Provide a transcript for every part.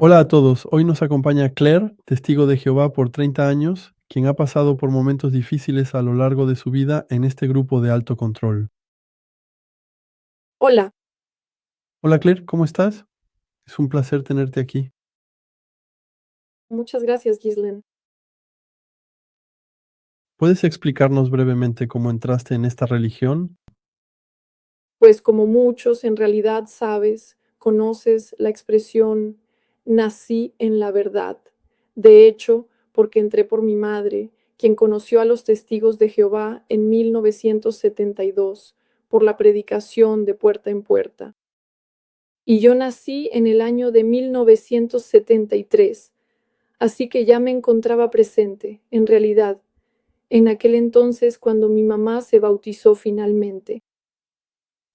Hola a todos, hoy nos acompaña Claire, testigo de Jehová por 30 años, quien ha pasado por momentos difíciles a lo largo de su vida en este grupo de alto control. Hola, Hola Claire, ¿cómo estás? Es un placer tenerte aquí. muchas gracias, Gislen. ¿Puedes explicarnos brevemente cómo entraste en esta religión? Pues como muchos en realidad sabes, conoces la expresión nací en la verdad. De hecho, porque entré por mi madre, quien conoció a los testigos de Jehová en 1972 por la predicación de puerta en puerta. Y yo nací en el año de 1973, así que ya me encontraba presente, en realidad, en aquel entonces cuando mi mamá se bautizó finalmente.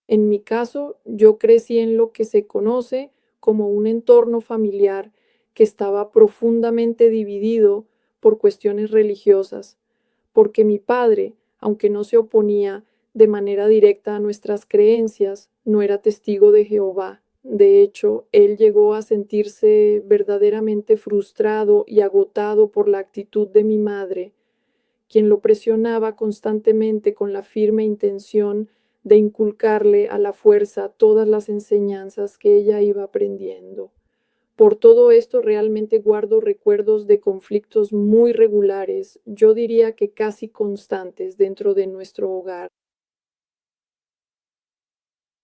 En mi caso, yo crecí en lo que se conoce como un entorno familiar que estaba profundamente dividido por cuestiones religiosas, porque mi padre, aunque no se oponía de manera directa a nuestras creencias, no era testigo de Jehová. De hecho, él llegó a sentirse verdaderamente frustrado y agotado por la actitud de mi madre, quien lo presionaba constantemente con la firme intención de inculcarle a la fuerza todas las enseñanzas que ella iba aprendiendo. Por todo esto realmente guardo recuerdos de conflictos muy regulares, yo diría que casi constantes dentro de nuestro hogar.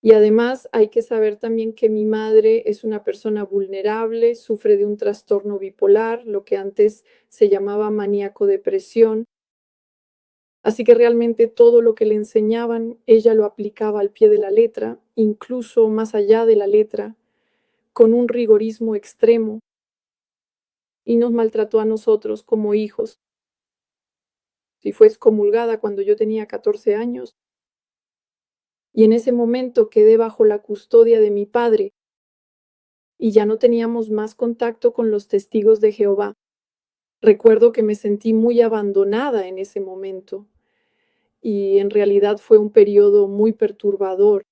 Y además hay que saber también que mi madre es una persona vulnerable, sufre de un trastorno bipolar, lo que antes se llamaba maníaco depresión. Así que realmente todo lo que le enseñaban, ella lo aplicaba al pie de la letra, incluso más allá de la letra, con un rigorismo extremo, y nos maltrató a nosotros como hijos. Y fue excomulgada cuando yo tenía 14 años, y en ese momento quedé bajo la custodia de mi padre, y ya no teníamos más contacto con los testigos de Jehová. Recuerdo que me sentí muy abandonada en ese momento, y en realidad fue un periodo muy perturbador.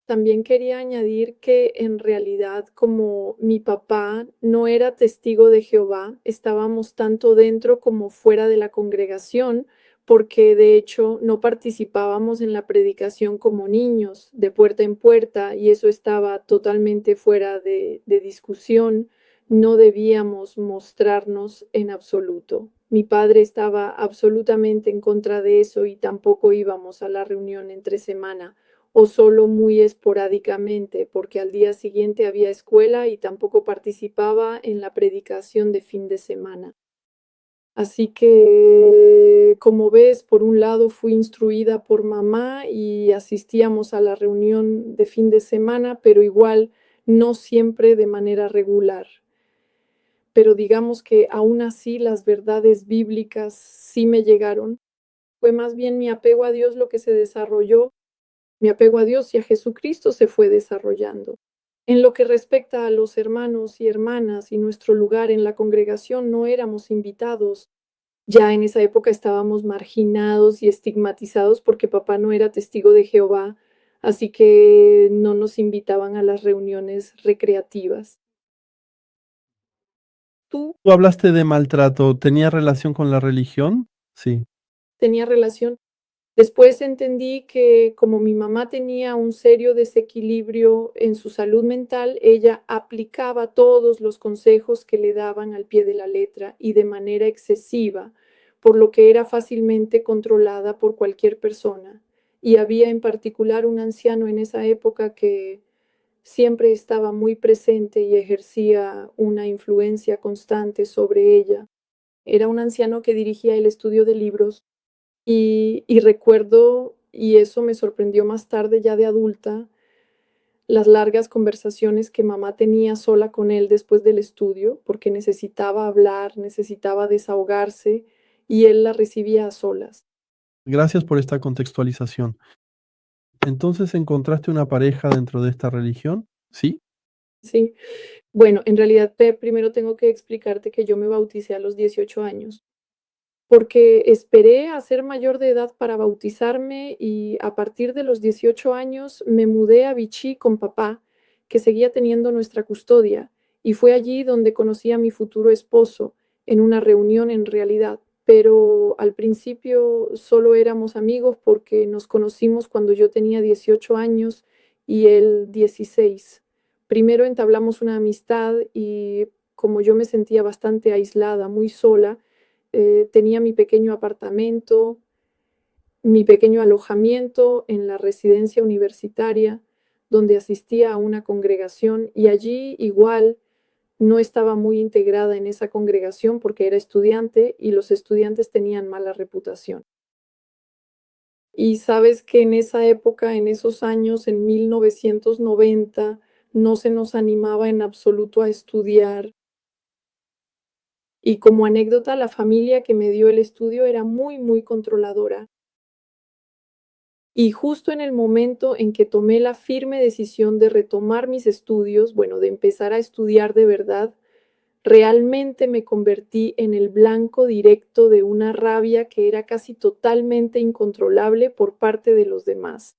También quería añadir que en realidad, como mi papá no era testigo de Jehová, estábamos tanto dentro como fuera de la congregación, porque de hecho no participábamos en la predicación como niños, de puerta en puerta, y eso estaba totalmente fuera de discusión. No debíamos mostrarnos en absoluto. Mi padre estaba absolutamente en contra de eso y tampoco íbamos a la reunión entre semana o solo muy esporádicamente, porque al día siguiente había escuela y tampoco participaba en la predicación de fin de semana. Así que, como ves, por un lado fui instruida por mamá y asistíamos a la reunión de fin de semana, pero igual no siempre de manera regular. Pero digamos que aún así las verdades bíblicas sí me llegaron. Fue más bien mi apego a Dios lo que se desarrolló. Mi apego a Dios y a Jesucristo se fue desarrollando. En lo que respecta a los hermanos y hermanas y nuestro lugar en la congregación, no éramos invitados. Ya en esa época estábamos marginados y estigmatizados porque papá no era testigo de Jehová, así que no nos invitaban a las reuniones recreativas. ¿Tú Tú hablaste de maltrato, ¿tenía relación con la religión? Sí. tenías relación? Después entendí que como mi mamá tenía un serio desequilibrio en su salud mental, ella aplicaba todos los consejos que le daban al pie de la letra y de manera excesiva, por lo que era fácilmente controlada por cualquier persona. Y había en particular un anciano en esa época que siempre estaba muy presente y ejercía una influencia constante sobre ella. Era un anciano que dirigía el estudio de libros y recuerdo, y eso me sorprendió más tarde ya de adulta, las largas conversaciones que mamá tenía sola con él después del estudio, porque necesitaba hablar, necesitaba desahogarse, y él la recibía a solas. Gracias por esta contextualización. Entonces, ¿encontraste una pareja dentro de esta religión? Sí. Sí, bueno, en realidad primero tengo que explicarte que yo me bauticé a los 18 años, porque esperé a ser mayor de edad para bautizarme y a partir de los 18 años me mudé a Vichy con papá, que seguía teniendo nuestra custodia, Y fue allí donde conocí a mi futuro esposo, en una reunión en realidad. Pero al principio solo éramos amigos porque nos conocimos cuando yo tenía 18 años y él 16. Primero entablamos una amistad y como yo me sentía bastante aislada, muy sola, tenía mi pequeño apartamento, mi pequeño alojamiento en la residencia universitaria, donde asistía a una congregación y allí igual no estaba muy integrada en esa congregación porque era estudiante y los estudiantes tenían mala reputación. Y sabes que en esa época, en esos años, en 1990, no se nos animaba en absoluto a estudiar. Y como anécdota, la familia que me dio el estudio era muy, muy controladora. Y justo en el momento en que tomé la firme decisión de retomar mis estudios, bueno, de empezar a estudiar de verdad, realmente me convertí en el blanco directo de una rabia que era casi totalmente incontrolable por parte de los demás.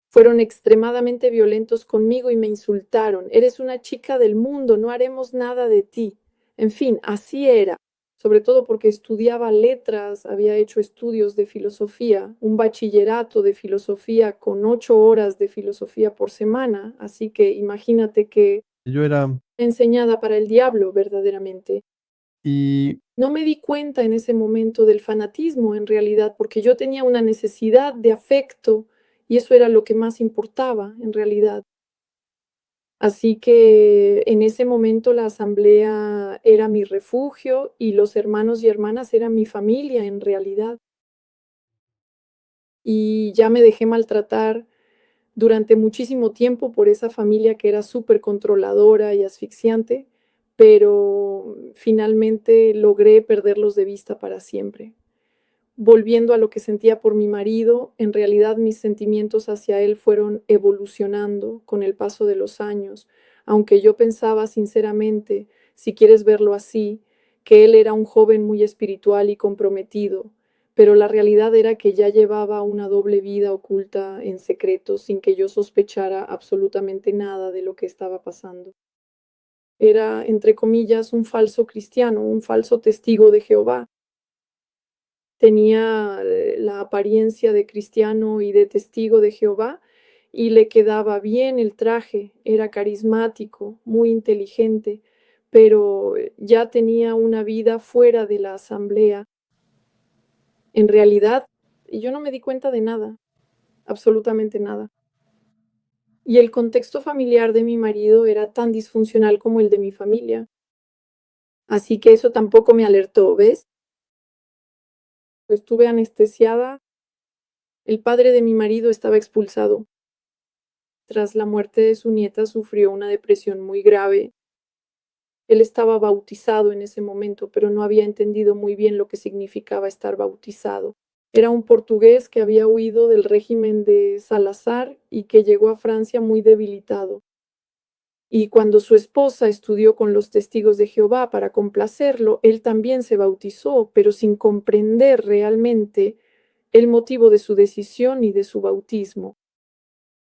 Fueron extremadamente violentos conmigo y me insultaron. Eres una chica del mundo, no haremos nada de ti. En fin, así era, sobre todo porque estudiaba letras, había hecho estudios de filosofía, un bachillerato de filosofía con 8 horas de filosofía por semana, así que imagínate que Yo era enseñada para el diablo verdaderamente. y No me di cuenta en ese momento del fanatismo en realidad, porque yo tenía una necesidad de afecto y eso era lo que más importaba en realidad. Así que en ese momento la asamblea era mi refugio y los hermanos y hermanas eran mi familia en realidad. Y ya me dejé maltratar durante muchísimo tiempo por esa familia que era súper controladora y asfixiante, pero finalmente logré perderlos de vista para siempre. Volviendo a lo que sentía por mi marido, en realidad mis sentimientos hacia él fueron evolucionando con el paso de los años, aunque yo pensaba sinceramente, si quieres verlo así, que él era un joven muy espiritual y comprometido, pero la realidad era que ya llevaba una doble vida oculta en secreto sin que yo sospechara absolutamente nada de lo que estaba pasando. Era, entre comillas, un falso cristiano, un falso testigo de Jehová. Tenía la apariencia de cristiano y de testigo de Jehová y le quedaba bien el traje, era carismático, muy inteligente, pero ya tenía una vida fuera de la asamblea. En realidad, yo no me di cuenta de nada, absolutamente nada. Y el contexto familiar de mi marido era tan disfuncional como el de mi familia. Así que eso tampoco me alertó, ¿ves? Estuve anestesiada. El padre de mi marido estaba expulsado. Tras la muerte de su nieta sufrió una depresión muy grave. Él estaba bautizado en ese momento, pero no había entendido muy bien lo que significaba estar bautizado. Era un portugués que había huido del régimen de Salazar y que llegó a Francia muy debilitado. Y cuando su esposa estudió con los testigos de Jehová para complacerlo, él también se bautizó, pero sin comprender realmente el motivo de su decisión y de su bautismo.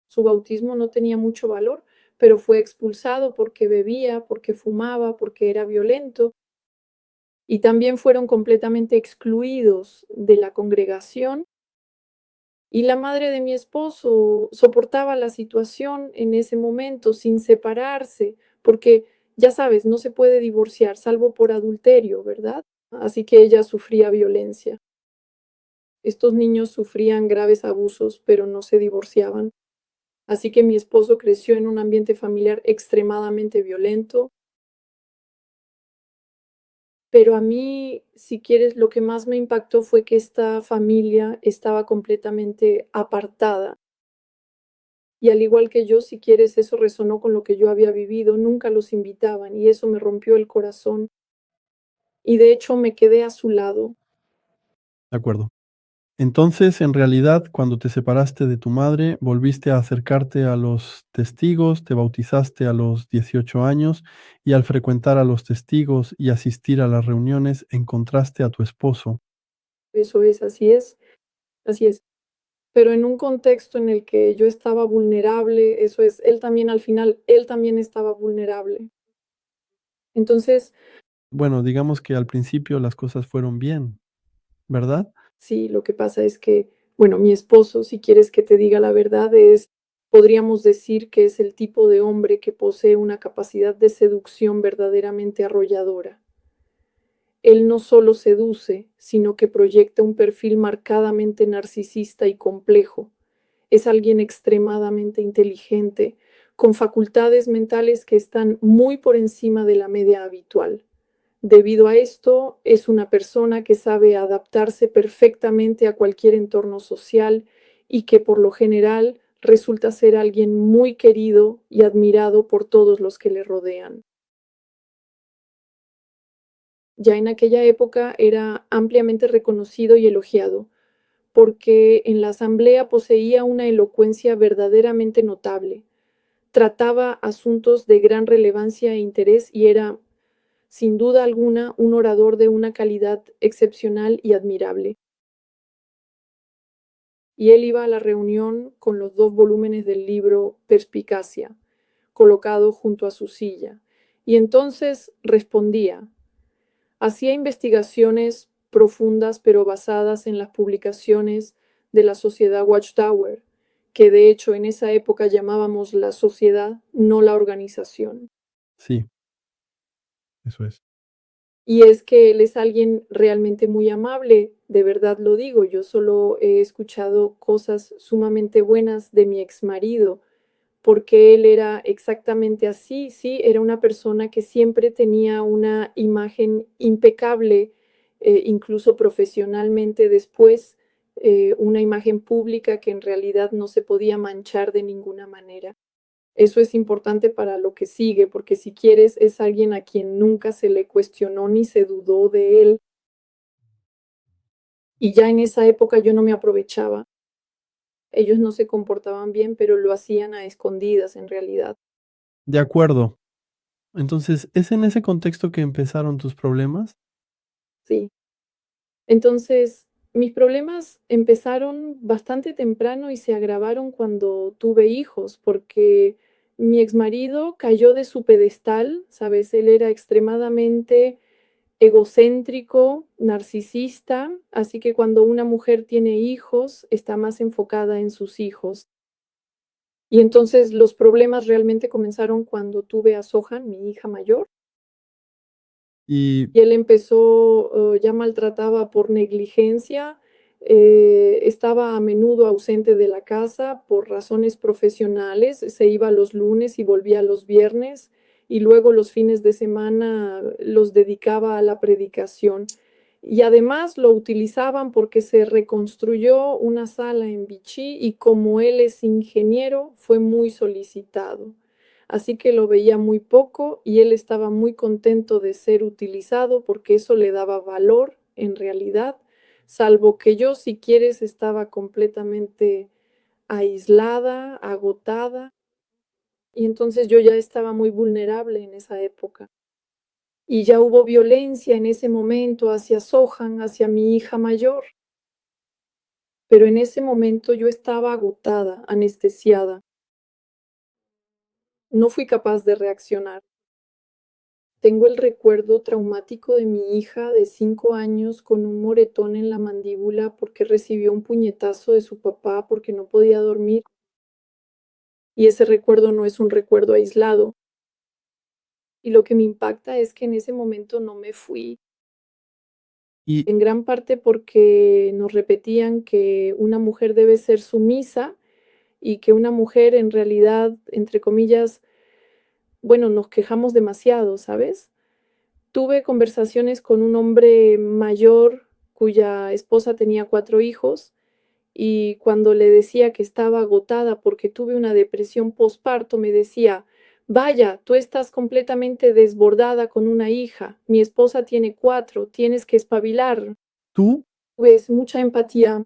Su bautismo no tenía mucho valor, pero fue expulsado porque bebía, porque fumaba, porque era violento, y también fueron completamente excluidos de la congregación. Y la madre de mi esposo soportaba la situación en ese momento sin separarse, porque ya sabes, no se puede divorciar salvo por adulterio, ¿verdad? Así que ella sufría violencia. Estos niños sufrían graves abusos, pero no se divorciaban. Así que mi esposo creció en un ambiente familiar extremadamente violento, pero a mí, si quieres, lo que más me impactó fue que esta familia estaba completamente apartada. Y al igual que yo, si quieres, eso resonó con lo que yo había vivido, nunca los invitaban y eso me rompió el corazón. Y de hecho me quedé a su lado. de acuerdo. Entonces, en realidad, cuando te separaste de tu madre, volviste a acercarte a los testigos, te bautizaste a los 18 años y al frecuentar a los testigos y asistir a las reuniones, encontraste a tu esposo. Eso es, así es, así es. Pero en un contexto en el que yo estaba vulnerable, eso es, él también al final, él también estaba vulnerable. Entonces, Bueno, digamos que al principio las cosas fueron bien, ¿verdad? sí, lo que pasa es que, bueno, mi esposo, si quieres que te diga la verdad, podríamos decir que es el tipo de hombre que posee una capacidad de seducción verdaderamente arrolladora. Él no solo seduce, sino que proyecta un perfil marcadamente narcisista y complejo. Es alguien extremadamente inteligente, con facultades mentales que están muy por encima de la media habitual. Debido a esto, es una persona que sabe adaptarse perfectamente a cualquier entorno social y que por lo general resulta ser alguien muy querido y admirado por todos los que le rodean. Ya en aquella época era ampliamente reconocido y elogiado, porque en la asamblea poseía una elocuencia verdaderamente notable. Trataba asuntos de gran relevancia e interés y era, sin duda alguna, un orador de una calidad excepcional y admirable. Y él iba a la reunión con los 2 volúmenes del libro Perspicacia, colocado junto a su silla, y entonces respondía. Hacía investigaciones profundas pero basadas en las publicaciones de la sociedad Watchtower, que de hecho en esa época llamábamos la sociedad, no la organización. Sí, eso es. Y es que él es alguien realmente muy amable, de verdad lo digo, yo solo he escuchado cosas sumamente buenas de mi exmarido, porque él era exactamente así, sí, era una persona que siempre tenía una imagen impecable, incluso profesionalmente después, una imagen pública que en realidad no se podía manchar de ninguna manera. Eso es importante para lo que sigue, porque si quieres es alguien a quien nunca se le cuestionó ni se dudó de él. Y ya en esa época yo no me aprovechaba. Ellos no se comportaban bien, pero lo hacían a escondidas en realidad. De acuerdo. Entonces, ¿es en ese contexto que empezaron tus problemas? Sí. Entonces, mis problemas empezaron bastante temprano y se agravaron cuando tuve hijos, porque mi exmarido cayó de su pedestal, ¿sabes? Él era extremadamente egocéntrico, narcisista, así que cuando una mujer tiene hijos, está más enfocada en sus hijos. Y entonces los problemas realmente comenzaron cuando tuve a Sohan, mi hija mayor, Y y él empezó, ya maltrataba por negligencia, estaba a menudo ausente de la casa por razones profesionales, se iba los lunes y volvía los viernes, y luego los fines de semana los dedicaba a la predicación. Y además lo utilizaban porque se reconstruyó una sala en Vichy y como él es ingeniero, fue muy solicitado. Así que lo veía muy poco y él estaba muy contento de ser utilizado porque eso le daba valor en realidad, salvo que yo, si quieres, estaba completamente aislada, agotada, y entonces yo ya estaba muy vulnerable en esa época. Y ya hubo violencia en ese momento hacia Sohan, hacia mi hija mayor, pero en ese momento yo estaba agotada, anestesiada. No fui capaz de reaccionar. Tengo el recuerdo traumático de mi hija de 5 años con un moretón en la mandíbula porque recibió un puñetazo de su papá porque no podía dormir. Y ese recuerdo no es un recuerdo aislado. Y lo que me impacta es que en ese momento no me fui, y en gran parte porque nos repetían que una mujer debe ser sumisa y que una mujer en realidad, entre comillas, bueno, nos quejamos demasiado, ¿sabes? Tuve conversaciones con un hombre mayor cuya esposa tenía 4 hijos y cuando le decía que estaba agotada porque tuve una depresión postparto, me decía, vaya, tú estás completamente desbordada con una hija, mi esposa tiene 4, tienes que espabilar. tú Ves mucha empatía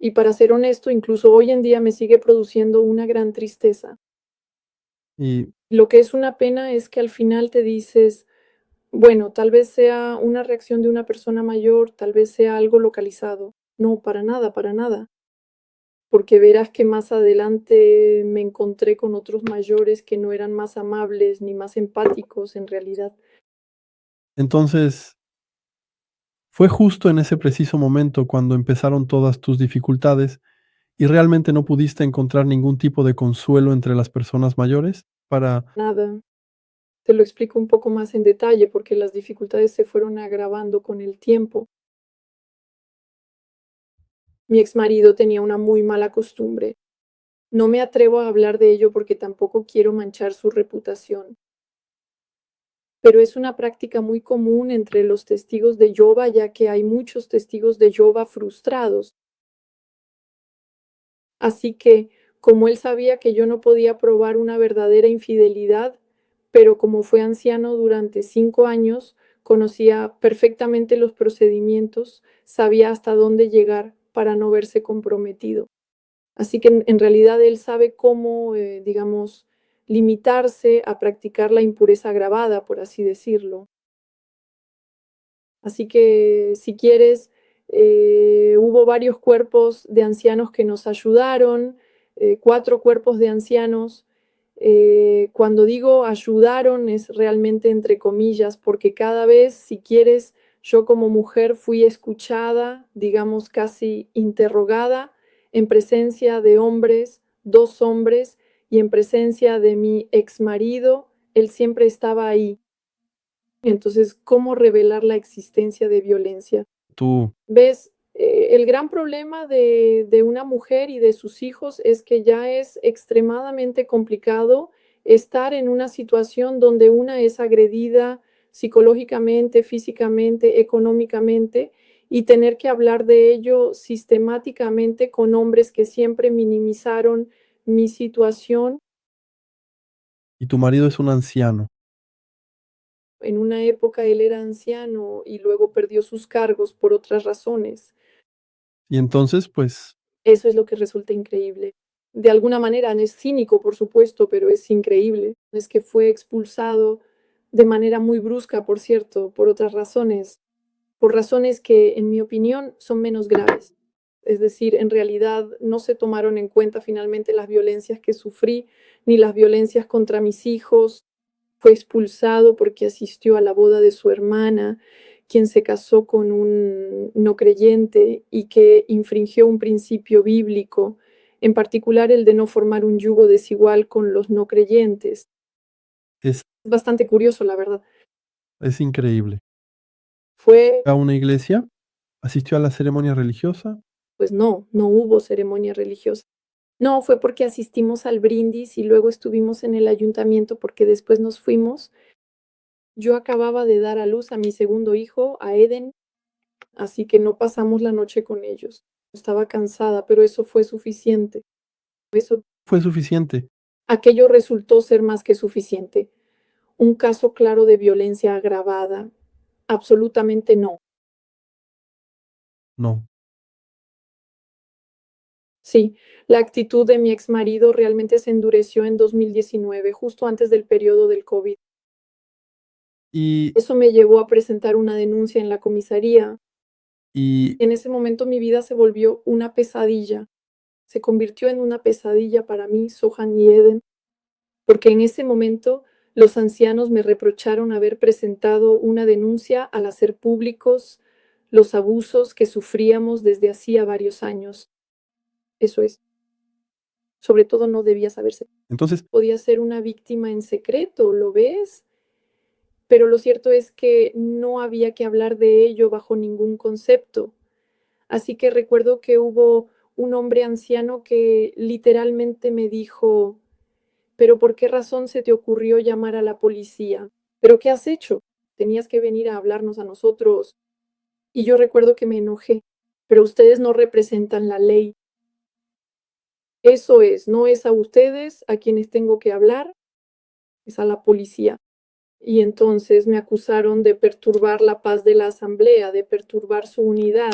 y para ser honesto, incluso hoy en día me sigue produciendo una gran tristeza. y Lo que es una pena es que al final te dices, bueno, tal vez sea una reacción de una persona mayor, tal vez sea algo localizado. No, para nada, para nada. porque verás que más adelante me encontré con otros mayores que no eran más amables ni más empáticos en realidad. Entonces, fue justo en ese preciso momento cuando empezaron todas tus dificultades y realmente no pudiste encontrar ningún tipo de consuelo entre las personas mayores para Nada, te lo explico un poco más en detalle porque las dificultades se fueron agravando con el tiempo. Mi exmarido tenía una muy mala costumbre. No me atrevo a hablar de ello porque tampoco quiero manchar su reputación, pero es una práctica muy común entre los testigos de Jehová, ya que hay muchos testigos de Jehová frustrados. Así que, como él sabía que yo no podía probar una verdadera infidelidad, pero como fue anciano durante 5 años, conocía perfectamente los procedimientos, sabía hasta dónde llegar para no verse comprometido. Así que en realidad él sabe cómo, digamos, limitarse a practicar la impureza agravada, por así decirlo. Así que si quieres, hubo varios cuerpos de ancianos que nos ayudaron, 4 cuerpos de ancianos. Cuando digo ayudaron es realmente entre comillas, porque cada vez, si quieres, yo como mujer fui escuchada, digamos casi interrogada, en presencia de hombres, 2 hombres, y en presencia de mi exmarido, él siempre estaba ahí. Entonces, ¿cómo revelar la existencia de violencia? tú ¿Ves? El gran problema de una mujer y de sus hijos es que ya es extremadamente complicado estar en una situación donde una es agredida psicológicamente, físicamente, económicamente, y tener que hablar de ello sistemáticamente con hombres que siempre minimizaron mi situación. y tu marido es un anciano. En una época él era anciano y luego perdió sus cargos por otras razones. Y entonces, pues, Eso es lo que resulta increíble. De alguna manera es cínico, por supuesto, pero es increíble. Es que fue expulsado de manera muy brusca, por cierto, por razones que, en mi opinión, son menos graves. Es decir, en realidad no se tomaron en cuenta finalmente las violencias que sufrí, ni las violencias contra mis hijos. Fue expulsado porque asistió a la boda de su hermana, quien se casó con un no creyente y que infringió un principio bíblico, en particular el de no formar un yugo desigual con los no creyentes. es Es bastante curioso, la verdad. es increíble. Fue, ¿A una iglesia? ¿Asistió a la ceremonia religiosa? pues no, no hubo ceremonia religiosa. No, fue porque asistimos al brindis y luego estuvimos en el ayuntamiento porque después nos fuimos. Yo acababa de dar a luz a mi segundo hijo, a Eden, así que no pasamos la noche con ellos. Estaba cansada, pero eso fue suficiente. Eso, Fue suficiente. aquello resultó ser más que suficiente. Un caso claro de violencia agravada. Absolutamente no. No. Sí, la actitud de mi exmarido realmente se endureció en 2019, justo antes del periodo del COVID. Y Eso me llevó a presentar una denuncia en la comisaría. y En ese momento mi vida se volvió una pesadilla. Se convirtió en una pesadilla para mí, Sohan y Eden, porque en ese momento los ancianos me reprocharon haber presentado una denuncia al hacer públicos los abusos que sufríamos desde hacía varios años. Eso es, sobre todo no debía saberse. entonces, Podía ser una víctima en secreto, ¿lo ves? Pero lo cierto es que no había que hablar de ello bajo ningún concepto. Así que recuerdo que hubo un hombre anciano que literalmente me dijo: pero ¿por qué razón se te ocurrió llamar a la policía? ¿Pero qué has hecho? Tenías que venir a hablarnos a nosotros. Y yo recuerdo que me enojé, pero ustedes no representan la ley. Eso es, no es a ustedes a quienes tengo que hablar, es a la policía. Y entonces me acusaron de perturbar la paz de la asamblea, de perturbar su unidad.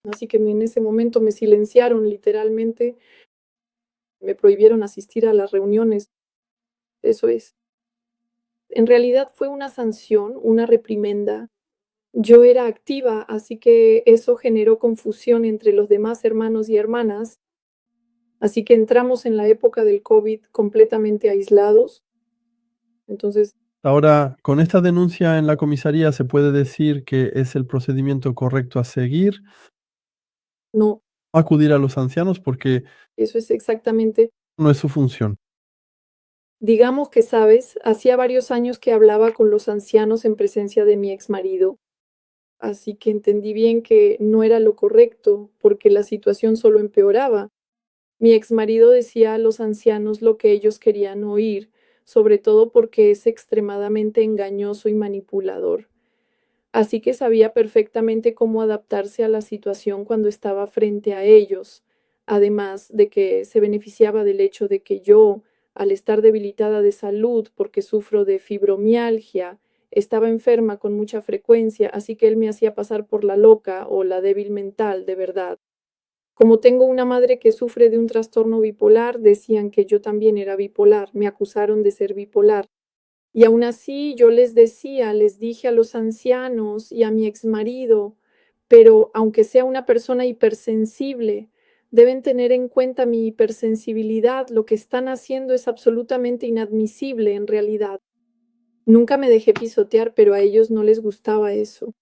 Así que en ese momento me silenciaron literalmente, me prohibieron asistir a las reuniones. Eso es. En realidad fue una sanción, una reprimenda, Yo era activa, así que eso generó confusión entre los demás hermanos y hermanas, así que entramos en la época del COVID completamente aislados. Entonces, Ahora, con esta denuncia en la comisaría, ¿se puede decir que es el procedimiento correcto a seguir? no, Acudir a los ancianos porque eso es exactamente. no es su función. Digamos que, ¿sabes? Hacía varios años que hablaba con los ancianos en presencia de mi exmarido, así que entendí bien que no era lo correcto, porque la situación solo empeoraba. Mi exmarido decía a los ancianos lo que ellos querían oír, sobre todo porque es extremadamente engañoso y manipulador. Así que sabía perfectamente cómo adaptarse a la situación cuando estaba frente a ellos, además de que se beneficiaba del hecho de que yo, al estar debilitada de salud porque sufro de fibromialgia, estaba enferma con mucha frecuencia, así que él me hacía pasar por la loca o la débil mental de verdad. Como tengo una madre que sufre de un trastorno bipolar, decían que yo también era bipolar, me acusaron de ser bipolar. Y aún así yo les decía, les dije a los ancianos y a mi exmarido, pero aunque sea una persona hipersensible, deben tener en cuenta mi hipersensibilidad. Lo que están haciendo es absolutamente inadmisible en realidad. Nunca me dejé pisotear, pero a ellos no les gustaba eso.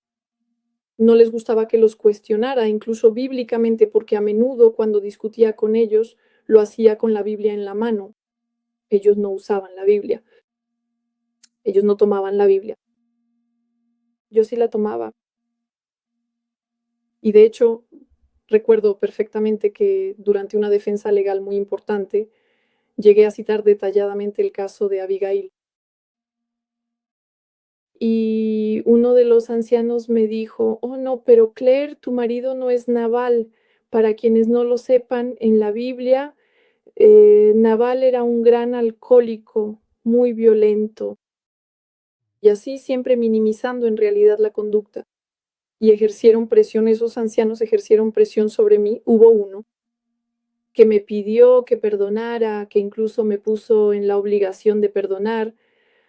No les gustaba que los cuestionara, incluso bíblicamente, porque a menudo cuando discutía con ellos lo hacía con la Biblia en la mano. Ellos no usaban la Biblia, ellos no tomaban la Biblia. Yo sí la tomaba. Y de hecho, recuerdo perfectamente que durante una defensa legal muy importante llegué a citar detalladamente el caso de Abigail. Y uno de los ancianos me dijo, oh no, pero Claire, tu marido no es Nabal. Para quienes no lo sepan, en la Biblia, Nabal era un gran alcohólico, muy violento, y así siempre minimizando en realidad la conducta. Y ejercieron presión, esos ancianos ejercieron presión sobre mí. Hubo uno que me pidió que perdonara, que incluso me puso en la obligación de perdonar.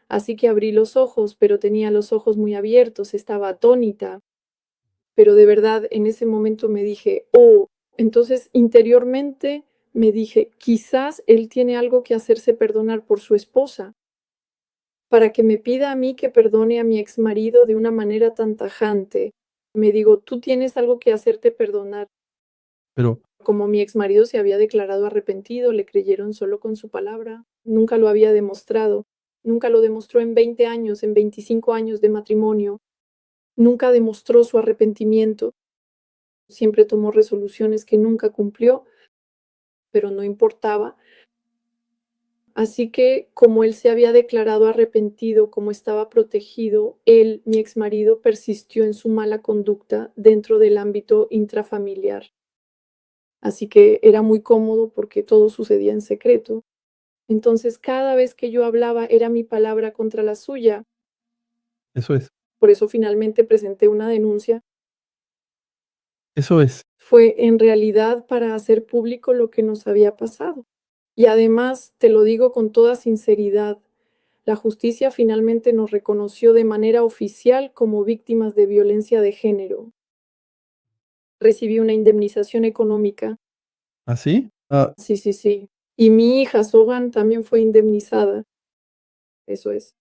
Así que abrí los ojos, pero tenía los ojos muy abiertos, estaba atónita. Pero de verdad, en ese momento me dije, oh, entonces interiormente me dije, quizás él tiene algo que hacerse perdonar por su esposa, para que me pida a mí que perdone a mi exmarido de una manera tan tajante. Me digo, tú tienes algo que hacerte perdonar. Pero, Como mi exmarido se había declarado arrepentido, le creyeron solo con su palabra. Nunca lo había demostrado. Nunca lo demostró en 20 años, en 25 años de matrimonio. Nunca demostró su arrepentimiento. Siempre tomó resoluciones que nunca cumplió, pero no importaba. Así que, como él se había declarado arrepentido, como estaba protegido, él, mi exmarido, persistió en su mala conducta dentro del ámbito intrafamiliar. Así que era muy cómodo porque todo sucedía en secreto. Entonces, cada vez que yo hablaba era mi palabra contra la suya. eso es, Por eso finalmente presenté una denuncia. eso es. Fue en realidad para hacer público lo que nos había pasado. Y además, te lo digo con toda sinceridad, la justicia finalmente nos reconoció de manera oficial como víctimas de violencia de género. Recibí una indemnización económica. ¿Así? Ah, Sí, sí, sí. Y mi hija, Sogan, también fue indemnizada. Eso es.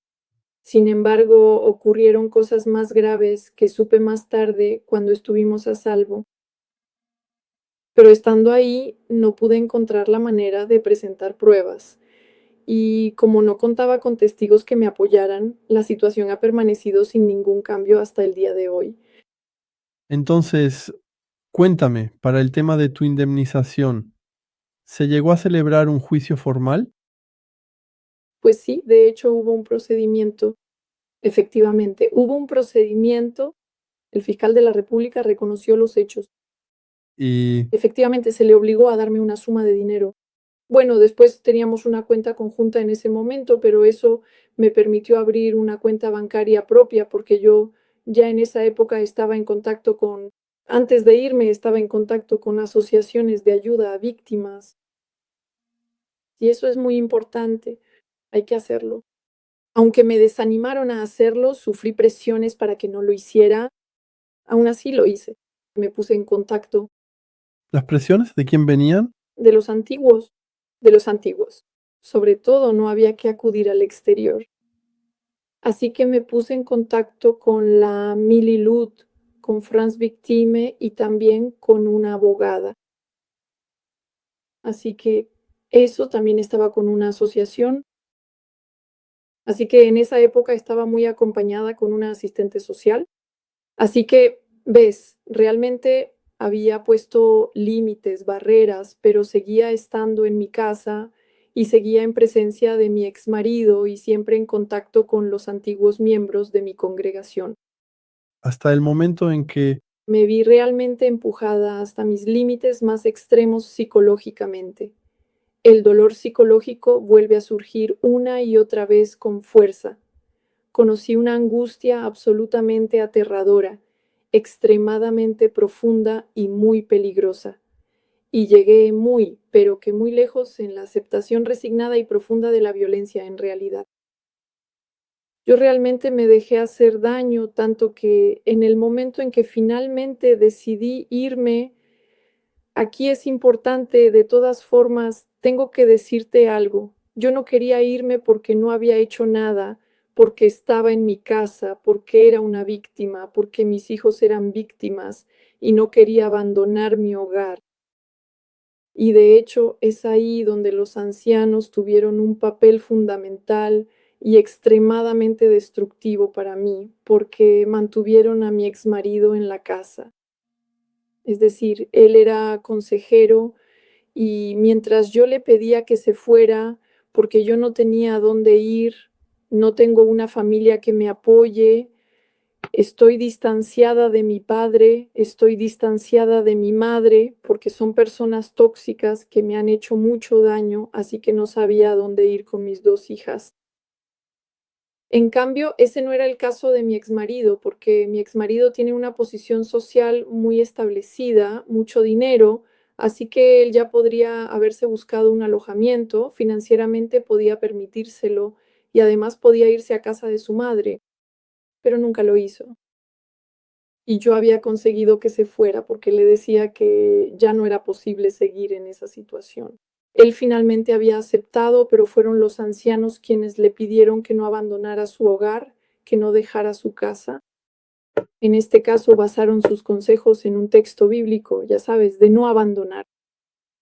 Sin embargo, ocurrieron cosas más graves que supe más tarde cuando estuvimos a salvo. Pero estando ahí, no pude encontrar la manera de presentar pruebas. Y como no contaba con testigos que me apoyaran, la situación ha permanecido sin ningún cambio hasta el día de hoy. entonces, cuéntame, para el tema de tu indemnización, ¿se llegó a celebrar un juicio formal? Pues sí, de hecho hubo un procedimiento, efectivamente, hubo un procedimiento, el fiscal de la República reconoció los hechos. Y Efectivamente, se le obligó a darme una suma de dinero. Bueno, después teníamos una cuenta conjunta en ese momento, pero eso me permitió abrir una cuenta bancaria propia porque yo ya en esa época estaba en contacto con, antes de irme, estaba en contacto con asociaciones de ayuda a víctimas. Y eso es muy importante, hay que hacerlo. Aunque me desanimaron a hacerlo, sufrí presiones para que no lo hiciera. Aún así lo hice. Me puse en contacto ¿Las presiones de quién venían? de los antiguos, de los antiguos. Sobre todo, no había que acudir al exterior. Así que me puse en contacto con la Mili Lud, con Franz Victime y también con una abogada. Así que eso también estaba con una asociación. Así que en esa época estaba muy acompañada con una asistente social. Así que, ves, realmente había puesto límites, barreras, pero seguía estando en mi casa y seguía en presencia de mi exmarido y siempre en contacto con los antiguos miembros de mi congregación. Hasta el momento en que Me vi realmente empujada hasta mis límites más extremos psicológicamente. El dolor psicológico vuelve a surgir una y otra vez con fuerza. Conocí una angustia absolutamente aterradora, extremadamente profunda y muy peligrosa. Y llegué muy, pero que muy lejos en la aceptación resignada y profunda de la violencia en realidad. Yo realmente me dejé hacer daño, tanto que en el momento en que finalmente decidí irme, aquí es importante, de todas formas, tengo que decirte algo. Yo no quería irme porque no había hecho nada, porque estaba en mi casa, porque era una víctima, porque mis hijos eran víctimas y no quería abandonar mi hogar. Y de hecho es ahí donde los ancianos tuvieron un papel fundamental y extremadamente destructivo para mí, porque mantuvieron a mi exmarido en la casa. Es decir, él era consejero y mientras yo le pedía que se fuera, porque yo no tenía a dónde ir, no tengo una familia que me apoye, estoy distanciada de mi padre, estoy distanciada de mi madre, porque son personas tóxicas que me han hecho mucho daño, así que no sabía a dónde ir con mis dos hijas. En cambio, ese no era el caso de mi exmarido, porque mi exmarido tiene una posición social muy establecida, mucho dinero, así que él ya podría haberse buscado un alojamiento, financieramente podía permitírselo y además podía irse a casa de su madre, pero nunca lo hizo. Y yo había conseguido que se fuera porque le decía que ya no era posible seguir en esa situación. Él finalmente había aceptado, pero fueron los ancianos quienes le pidieron que no abandonara su hogar, que no dejara su casa. En este caso basaron sus consejos en un texto bíblico, ya sabes, de no abandonar.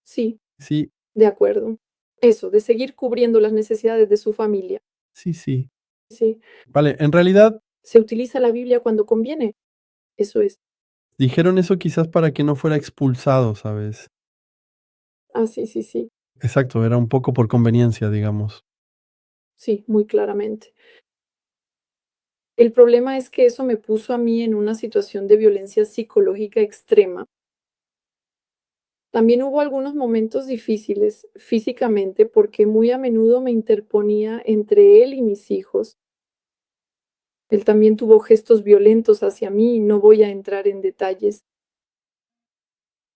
Sí, sí, de acuerdo. Eso, de seguir cubriendo las necesidades de su familia. sí, sí. Sí, Vale, en realidad se utiliza la Biblia cuando conviene. Eso es. dijeron eso quizás para que no fuera expulsado, ¿sabes? Ah, sí, sí, sí. Exacto, era un poco por conveniencia, digamos. Sí, muy claramente. El problema es que eso me puso a mí en una situación de violencia psicológica extrema. También hubo algunos momentos difíciles físicamente porque muy a menudo me interponía entre él y mis hijos. Él también tuvo gestos violentos hacia mí y no voy a entrar en detalles,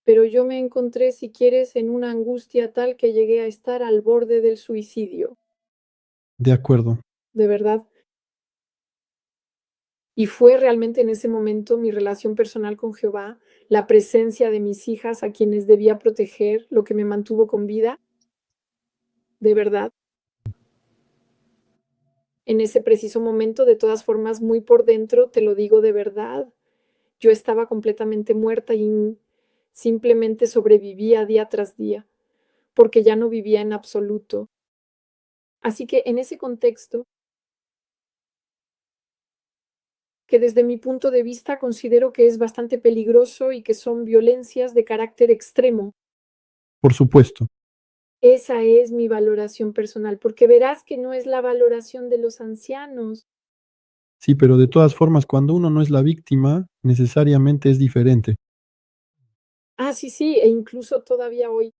pero yo me encontré, si quieres, en una angustia tal que llegué a estar al borde del suicidio, De acuerdo. de verdad. Y fue realmente en ese momento mi relación personal con Jehová, la presencia de mis hijas a quienes debía proteger, lo que me mantuvo con vida, de verdad. En ese preciso momento, de todas formas, muy por dentro, te lo digo de verdad, yo estaba completamente muerta y simplemente sobrevivía día tras día, porque ya no vivía en absoluto. Así que en ese contexto, que desde mi punto de vista considero que es bastante peligroso y que son violencias de carácter extremo. Por supuesto. Esa es mi valoración personal, porque verás que no es la valoración de los ancianos. Sí, pero de todas formas, cuando uno no es la víctima, necesariamente es diferente. Ah, sí, sí, e incluso todavía hoy.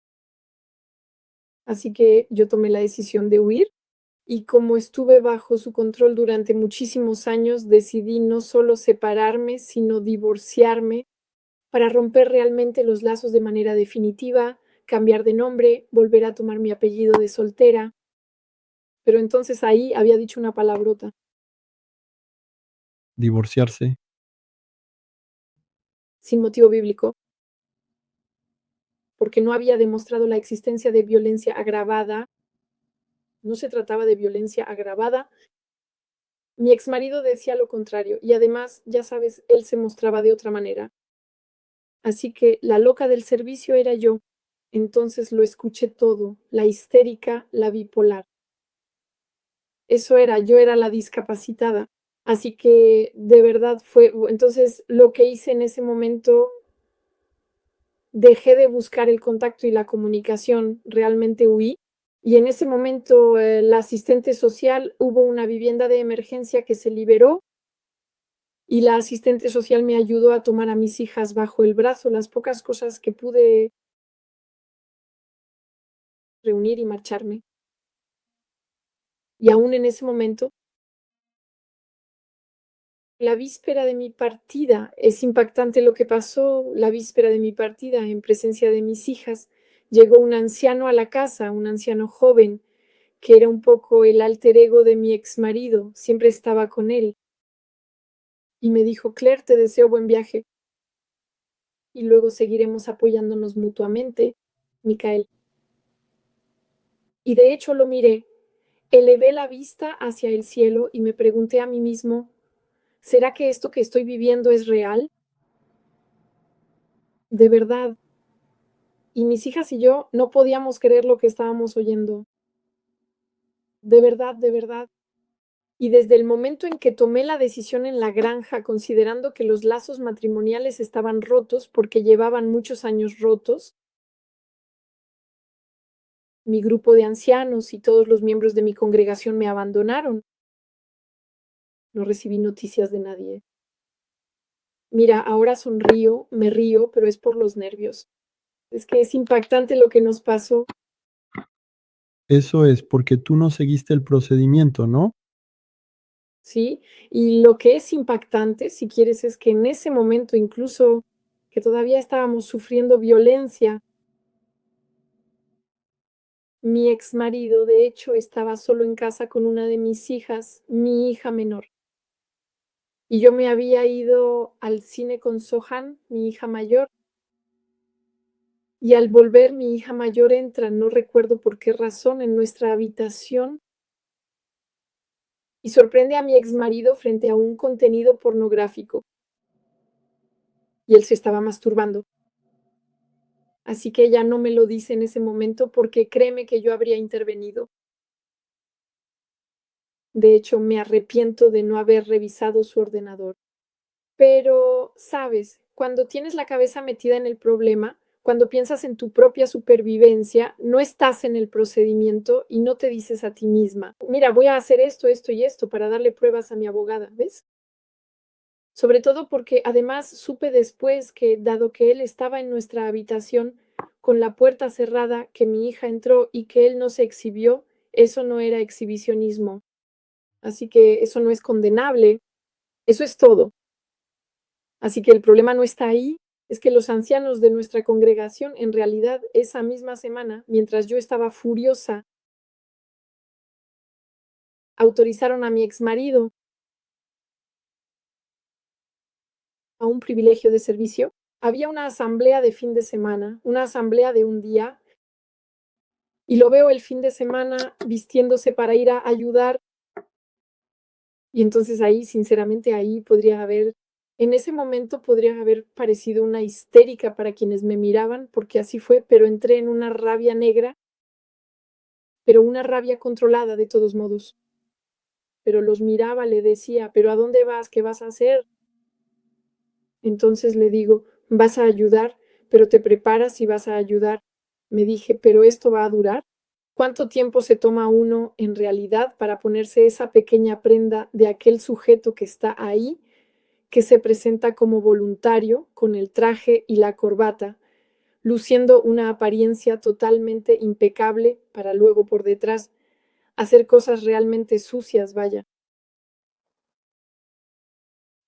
Así que yo tomé la decisión de huir y como estuve bajo su control durante muchísimos años, decidí no solo separarme, sino divorciarme para romper realmente los lazos de manera definitiva, cambiar de nombre, volver a tomar mi apellido de soltera. Pero entonces ahí había dicho una palabrota. Divorciarse. sin motivo bíblico, porque no había demostrado la existencia de violencia agravada. No se trataba de violencia agravada. Mi exmarido decía lo contrario y además, ya sabes, él se mostraba de otra manera. Así que la loca del servicio era yo. Entonces lo escuché todo, la histérica, la bipolar. Eso era, yo era la discapacitada. Así que de verdad fue, entonces lo que hice en ese momento, dejé de buscar el contacto y la comunicación, realmente huí. Y en ese momento la asistente social, hubo una vivienda de emergencia que se liberó y la asistente social me ayudó a tomar a mis hijas bajo el brazo, las pocas cosas que pude reunir y marcharme. Y aún en ese momento, la víspera de mi partida, es impactante lo que pasó la víspera de mi partida en presencia de mis hijas. Llegó un anciano a la casa, un anciano joven, que era un poco el alter ego de mi exmarido, siempre estaba con él. Y me dijo, Claire, te deseo buen viaje. Y luego seguiremos apoyándonos mutuamente, Micael. Y de hecho lo miré, elevé la vista hacia el cielo y me pregunté a mí mismo, ¿será que esto que estoy viviendo es real? De verdad. Y mis hijas y yo no podíamos creer lo que estábamos oyendo. De verdad, de verdad. Y desde el momento en que tomé la decisión en la granja, considerando que los lazos matrimoniales estaban rotos porque llevaban muchos años rotos, mi grupo de ancianos y todos los miembros de mi congregación me abandonaron. No recibí noticias de nadie. Mira, ahora sonrío, me río, pero es por los nervios. Es que es impactante lo que nos pasó. Eso es porque tú no seguiste el procedimiento, ¿no? ¿Sí? Y lo que es impactante, si quieres, es que en ese momento, incluso que todavía estábamos sufriendo violencia, mi exmarido, de hecho, estaba solo en casa con una de mis hijas, mi hija menor. Y yo me había ido al cine con Sohan, mi hija mayor, y al volver mi hija mayor entra, no recuerdo por qué razón, en nuestra habitación y sorprende a mi exmarido frente a un contenido pornográfico. Y él se estaba masturbando. Así que ella no me lo dice en ese momento porque créeme que yo habría intervenido. De hecho, me arrepiento de no haber revisado su ordenador. Pero, sabes, cuando tienes la cabeza metida en el problema, cuando piensas en tu propia supervivencia, no estás en el procedimiento y no te dices a ti misma, mira, voy a hacer esto, esto y esto para darle pruebas a mi abogada, ¿ves? Sobre todo porque además supe después que, dado que él estaba en nuestra habitación con la puerta cerrada, que mi hija entró y que él no se exhibió, eso no era exhibicionismo. Así que eso no es condenable. Eso es todo. Así que el problema no está ahí, es que los ancianos de nuestra congregación, en realidad, esa misma semana, mientras yo estaba furiosa, autorizaron a mi exmarido a un privilegio de servicio. Había una asamblea de fin de semana, una asamblea de un día, y lo veo el fin de semana vistiéndose para ir a ayudar. Y entonces ahí, sinceramente, ahí podría haber, en ese momento podría haber parecido una histérica para quienes me miraban, porque así fue, pero entré en una rabia negra, pero una rabia controlada de todos modos. Pero los miraba, le decía, pero ¿a dónde vas? ¿Qué vas a hacer? Entonces le digo, vas a ayudar, pero te preparas y vas a ayudar. Me dije, pero esto va a durar. ¿Cuánto tiempo se toma uno en realidad para ponerse esa pequeña prenda de aquel sujeto que está ahí, que se presenta como voluntario con el traje y la corbata, luciendo una apariencia totalmente impecable para luego por detrás hacer cosas realmente sucias, vaya?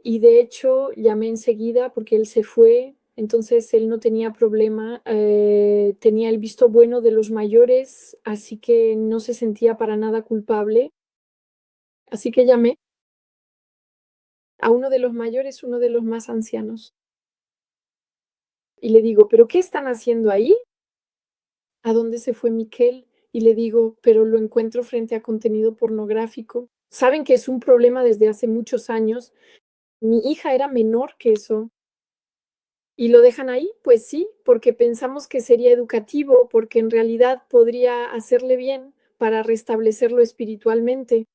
Y de hecho llamé enseguida porque él se fue, entonces él no tenía problema, tenía el visto bueno de los mayores, así que no se sentía para nada culpable. Así que llamé a uno de los mayores, uno de los más ancianos. Y le digo, ¿pero qué están haciendo ahí? ¿A dónde se fue Miquel? Y le digo, pero lo encuentro frente a contenido pornográfico. Saben que es un problema desde hace muchos años. Mi hija era menor que eso. ¿Y lo dejan ahí? Pues sí, porque pensamos que sería educativo, porque en realidad podría hacerle bien para restablecerlo espiritualmente.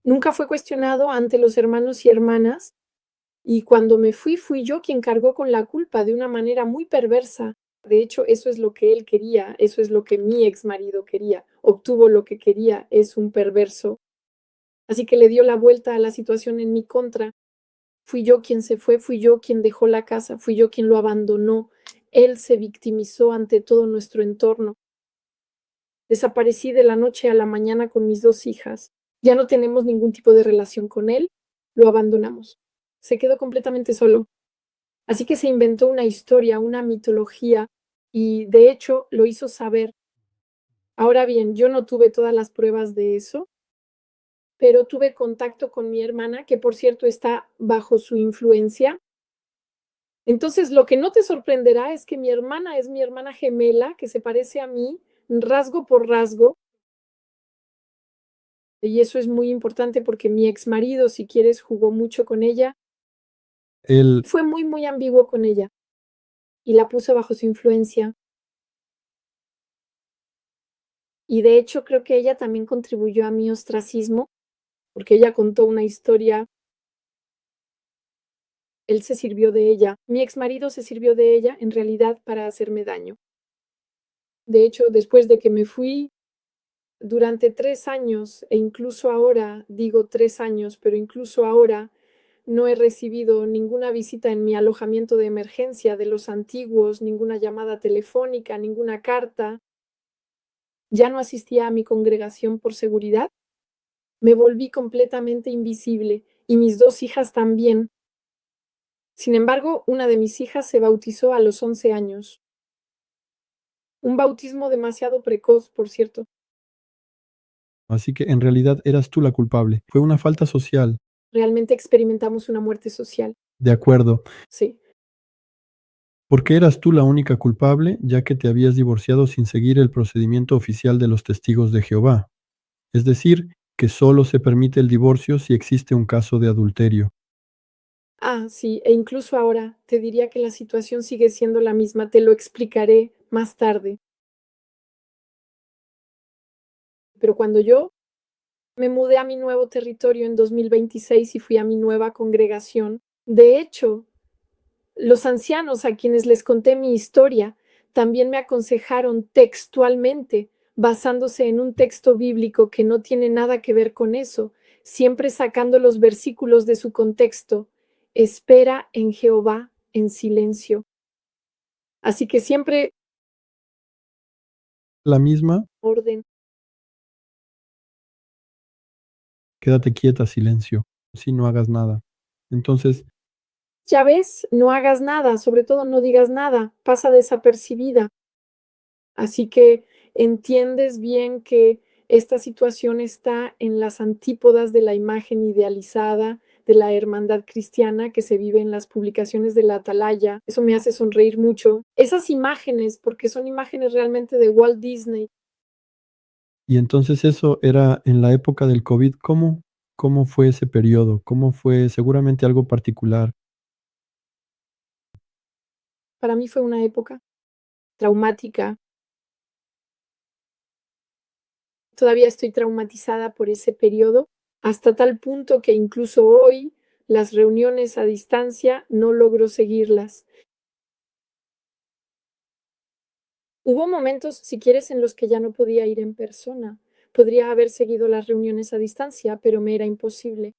Nunca fue cuestionado ante los hermanos y hermanas, y cuando me fui, fui yo quien cargó con la culpa de una manera muy perversa. De hecho, eso es lo que él quería, eso es lo que mi exmarido quería. Obtuvo lo que quería, es un perverso. Así que le dio la vuelta a la situación en mi contra. Fui yo quien se fue, fui yo quien dejó la casa, fui yo quien lo abandonó. Él se victimizó ante todo nuestro entorno. Desaparecí de la noche a la mañana con mis 2 hijas. Ya no tenemos ningún tipo de relación con él, lo abandonamos. Se quedó completamente solo. Así que se inventó una historia, una mitología, y de hecho lo hizo saber. Ahora bien, yo no tuve todas las pruebas de eso, pero tuve contacto con mi hermana, que por cierto está bajo su influencia. Entonces, lo que no te sorprenderá es que mi hermana es mi hermana gemela, que se parece a mí, rasgo por rasgo, y eso es muy importante porque mi exmarido, si quieres, jugó mucho con ella. Él Fue muy, muy ambiguo con ella y la puso bajo su influencia. Y de hecho, creo que ella también contribuyó a mi ostracismo, porque ella contó una historia, él se sirvió de ella, mi exmarido se sirvió de ella en realidad para hacerme daño. De hecho, después de que me fui, durante 3 años, e incluso ahora, digo 3 años, pero incluso ahora, no he recibido ninguna visita en mi alojamiento de emergencia de los antiguos, ninguna llamada telefónica, ninguna carta. Ya no asistía a mi congregación por seguridad. Me volví completamente invisible y mis 2 hijas también. Sin embargo, una de mis hijas se bautizó a los 11 años. Un bautismo demasiado precoz, por cierto. así que en realidad eras tú la culpable. Fue una falta social. Realmente experimentamos una muerte social. De acuerdo. Sí. Porque eras tú la única culpable, ya que te habías divorciado sin seguir el procedimiento oficial de los testigos de Jehová. Es decir, que solo se permite el divorcio si existe un caso de adulterio. Ah, sí, e incluso ahora te diría que la situación sigue siendo la misma. Te lo explicaré más tarde. Pero cuando yo me mudé a mi nuevo territorio en 2026 y fui a mi nueva congregación, de hecho, los ancianos a quienes les conté mi historia también me aconsejaron textualmente, basándose en un texto bíblico que no tiene nada que ver con eso, siempre sacando los versículos de su contexto. Espera en Jehová en silencio. Así que siempre La misma, orden. quédate quieta, silencio. Si no hagas nada. Entonces, Ya ves, no hagas nada, sobre todo no digas nada, pasa desapercibida. Así que entiendes bien que esta situación está en las antípodas de la imagen idealizada de la hermandad cristiana que se vive en las publicaciones de la Atalaya. Eso me hace sonreír mucho. Esas imágenes, porque son imágenes realmente de Walt Disney. y entonces eso era en la época del COVID. ¿Cómo fue ese periodo? ¿Cómo fue? Seguramente algo particular. Para mí fue una época traumática. Todavía estoy traumatizada por ese periodo, hasta tal punto que incluso hoy las reuniones a distancia no logro seguirlas. Hubo momentos, si quieres, en los que ya no podía ir en persona. Podría haber seguido las reuniones a distancia, pero me era imposible.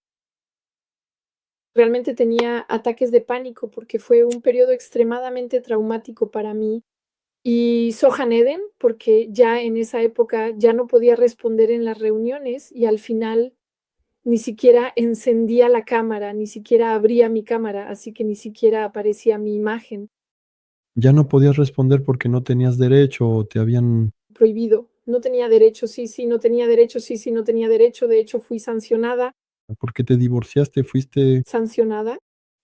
Realmente tenía ataques de pánico porque fue un periodo extremadamente traumático para mí. Y Sohaneden, porque ya en esa época ya no podía responder en las reuniones y al final ni siquiera encendía la cámara, ni siquiera abría mi cámara, así que ni siquiera aparecía mi imagen. Ya no podías responder porque no tenías derecho o te habían Prohibido. No tenía derecho, sí, sí, no tenía derecho, sí, sí, no tenía derecho. De hecho, fui sancionada, porque te divorciaste, fuiste sancionada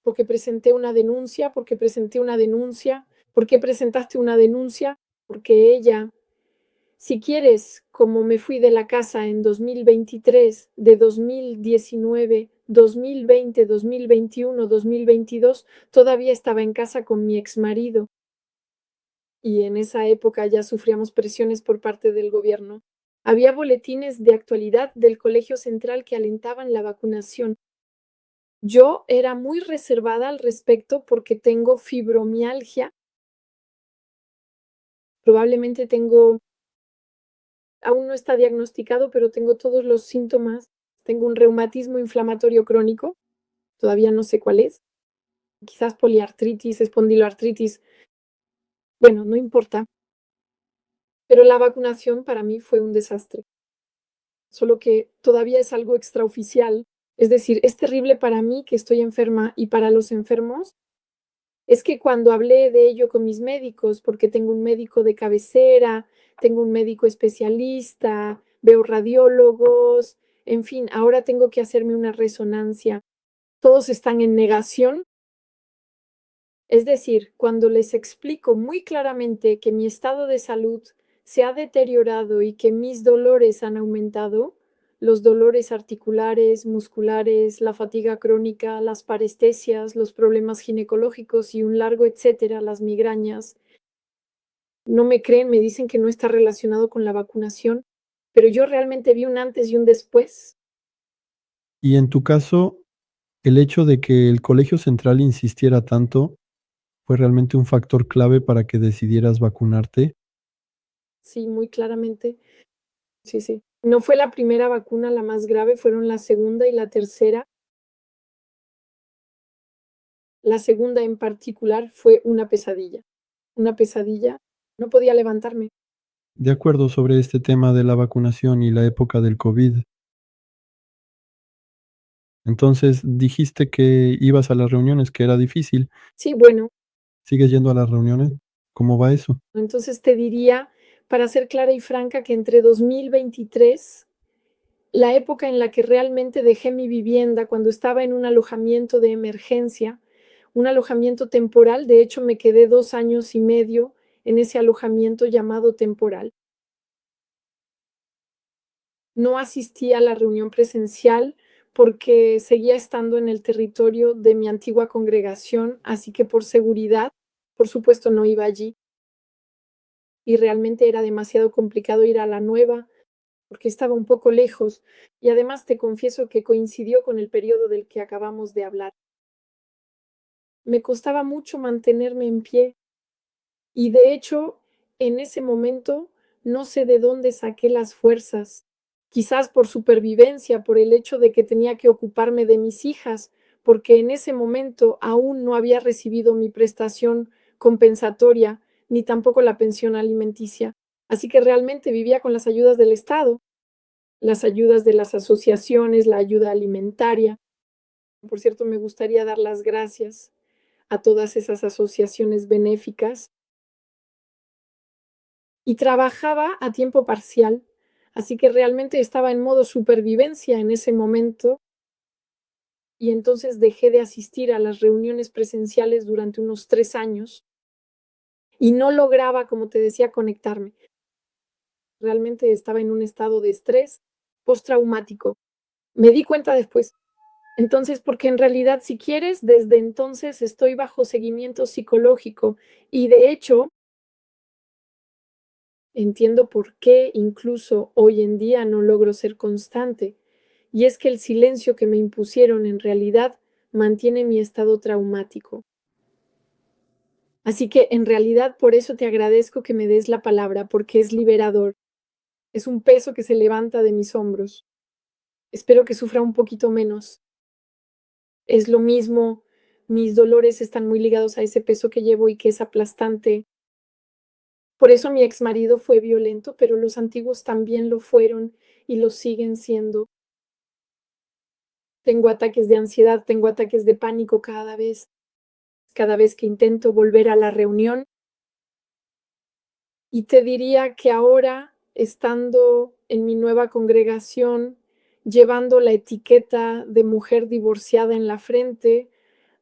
porque presenté una denuncia, porque presenté una denuncia, ¿por qué presentaste una denuncia? Porque ella, si quieres, como me fui de la casa en 2023, de 2019, 2020, 2021, 2022, todavía estaba en casa con mi exmarido. Y en esa época ya sufríamos presiones por parte del gobierno. Había boletines de actualidad del Colegio Central que alentaban la vacunación. Yo era muy reservada al respecto porque tengo fibromialgia. Probablemente tengo, aún no está diagnosticado, pero tengo todos los síntomas. Tengo un reumatismo inflamatorio crónico, todavía no sé cuál es. Quizás poliartritis, espondiloartritis. Bueno, no importa. Pero la vacunación para mí fue un desastre. Solo que todavía es algo extraoficial. Es decir, es terrible para mí que estoy enferma y para los enfermos. Es que cuando hablé de ello con mis médicos, porque tengo un médico de cabecera, tengo un médico especialista, veo radiólogos, en fin, ahora tengo que hacerme una resonancia. Todos están en negación. Es decir, cuando les explico muy claramente que mi estado de salud se ha deteriorado y que mis dolores han aumentado, los dolores articulares, musculares, la fatiga crónica, las parestesias, los problemas ginecológicos y un largo etcétera, las migrañas, no me creen, me dicen que no está relacionado con la vacunación, pero yo realmente vi un antes y un después. Y en tu caso, el hecho de que el Colegio Central insistiera tanto, ¿fue realmente un factor clave para que decidieras vacunarte? Sí, muy claramente. Sí, sí. No fue la primera vacuna la más grave, fueron la segunda y la tercera. La segunda en particular fue una pesadilla. No podía levantarme. De acuerdo sobre este tema de la vacunación y la época del COVID. Entonces, dijiste que ibas a las reuniones, que era difícil. Sí, bueno, ¿Sigues yendo a las reuniones? ¿Cómo va eso? entonces te diría, para ser clara y franca, que entre 2023, la época en la que realmente dejé mi vivienda, cuando estaba en un alojamiento de emergencia, un alojamiento temporal, de hecho me quedé 2 años y medio en ese alojamiento llamado temporal. No asistí a la reunión presencial porque seguía estando en el territorio de mi antigua congregación, así que por seguridad, por supuesto, no iba allí. Y realmente era demasiado complicado ir a la nueva porque estaba un poco lejos. Y además te confieso que coincidió con el periodo del que acabamos de hablar. Me costaba mucho mantenerme en pie y de hecho, en ese momento, no sé de dónde saqué las fuerzas. Quizás por supervivencia, por el hecho de que tenía que ocuparme de mis hijas, porque en ese momento aún no había recibido mi prestación compensatoria, ni tampoco la pensión alimenticia. Así que realmente vivía con las ayudas del Estado, las ayudas de las asociaciones, la ayuda alimentaria. Por cierto, me gustaría dar las gracias a todas esas asociaciones benéficas y trabajaba a tiempo parcial, así que realmente estaba en modo supervivencia en ese momento y entonces dejé de asistir a las reuniones presenciales durante unos 3 años y no lograba, como te decía, conectarme. Realmente estaba en un estado de estrés postraumático. Me di cuenta después. Entonces, porque en realidad, si quieres, desde entonces estoy bajo seguimiento psicológico y de hecho entiendo por qué incluso hoy en día no logro ser constante. Y es que el silencio que me impusieron en realidad mantiene mi estado traumático. Así que en realidad por eso te agradezco que me des la palabra, porque es liberador. Es un peso que se levanta de mis hombros. Espero que sufra un poquito menos. Es lo mismo, mis dolores están muy ligados a ese peso que llevo y que es aplastante. Por eso mi exmarido fue violento, pero los antiguos también lo fueron y lo siguen siendo. Tengo ataques de ansiedad, tengo ataques de pánico cada vez que intento volver a la reunión. Y te diría que ahora, estando en mi nueva congregación, llevando la etiqueta de mujer divorciada en la frente,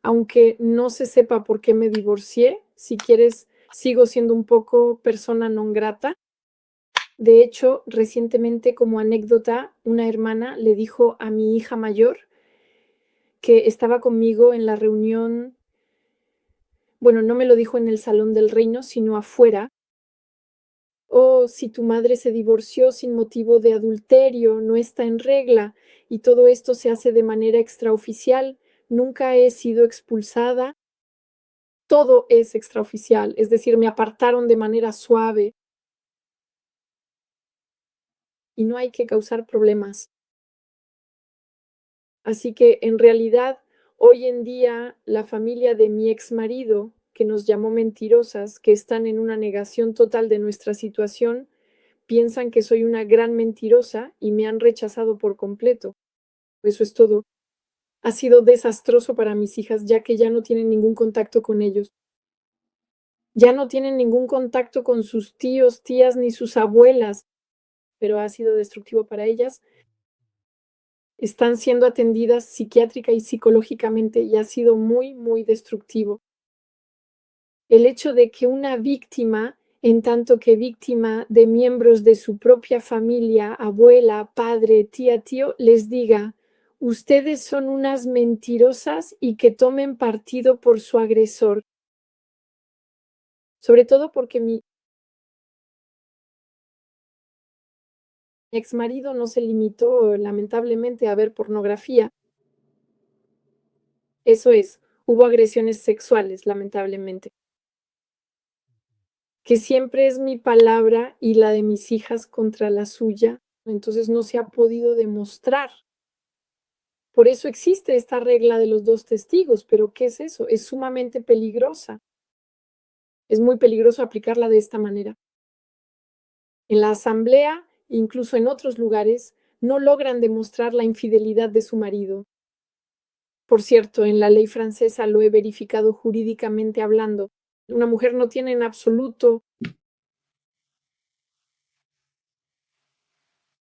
aunque no se sepa por qué me divorcié, si quieres, sigo siendo un poco persona non grata. De hecho, recientemente, como anécdota, una hermana le dijo a mi hija mayor que estaba conmigo en la reunión, bueno, no me lo dijo en el salón del reino, sino afuera. Oh, si tu madre se divorció sin motivo de adulterio, no está en regla, y todo esto se hace de manera extraoficial, nunca he sido expulsada, todo es extraoficial, es decir, me apartaron de manera suave y no hay que causar problemas. Así que en realidad, hoy en día, la familia de mi exmarido, que nos llamó mentirosas, que están en una negación total de nuestra situación, piensan que soy una gran mentirosa y me han rechazado por completo. Eso es todo. Ha sido desastroso para mis hijas, ya que ya no tienen ningún contacto con ellos. Ya no tienen ningún contacto con sus tíos, tías ni sus abuelas, pero ha sido destructivo para ellas. Están siendo atendidas psiquiátrica y psicológicamente y ha sido muy, muy destructivo. El hecho de que una víctima, en tanto que víctima de miembros de su propia familia, abuela, padre, tía, tío, les diga, ustedes son unas mentirosas y que tomen partido por su agresor. Sobre todo porque mi exmarido no se limitó, lamentablemente, a ver pornografía. Eso es, hubo agresiones sexuales, lamentablemente. Que siempre es mi palabra y la de mis hijas contra la suya, entonces no se ha podido demostrar. Por eso existe esta regla de los 2 testigos, pero ¿qué es eso? Es sumamente peligrosa. Es muy peligroso aplicarla de esta manera. En la asamblea, incluso en otros lugares, no logran demostrar la infidelidad de su marido. Por cierto, en la ley francesa lo he verificado jurídicamente hablando. Una mujer no tiene en absoluto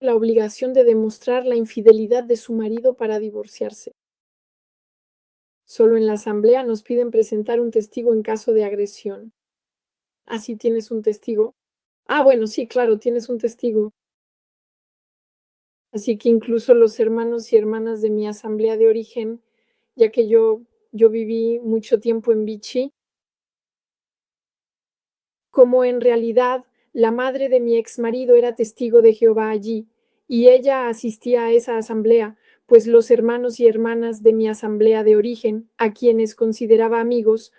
la obligación de demostrar la infidelidad de su marido para divorciarse. Solo en la asamblea nos piden presentar un testigo en caso de agresión. Ah, sí, tienes un testigo. Ah, bueno, sí, claro, tienes un testigo. Así que incluso los hermanos y hermanas de mi asamblea de origen, ya que yo viví mucho tiempo en Vichy, como en realidad la madre de mi exmarido era testigo de Jehová allí, y ella asistía a esa asamblea, pues los hermanos y hermanas de mi asamblea de origen, a quienes consideraba amigos,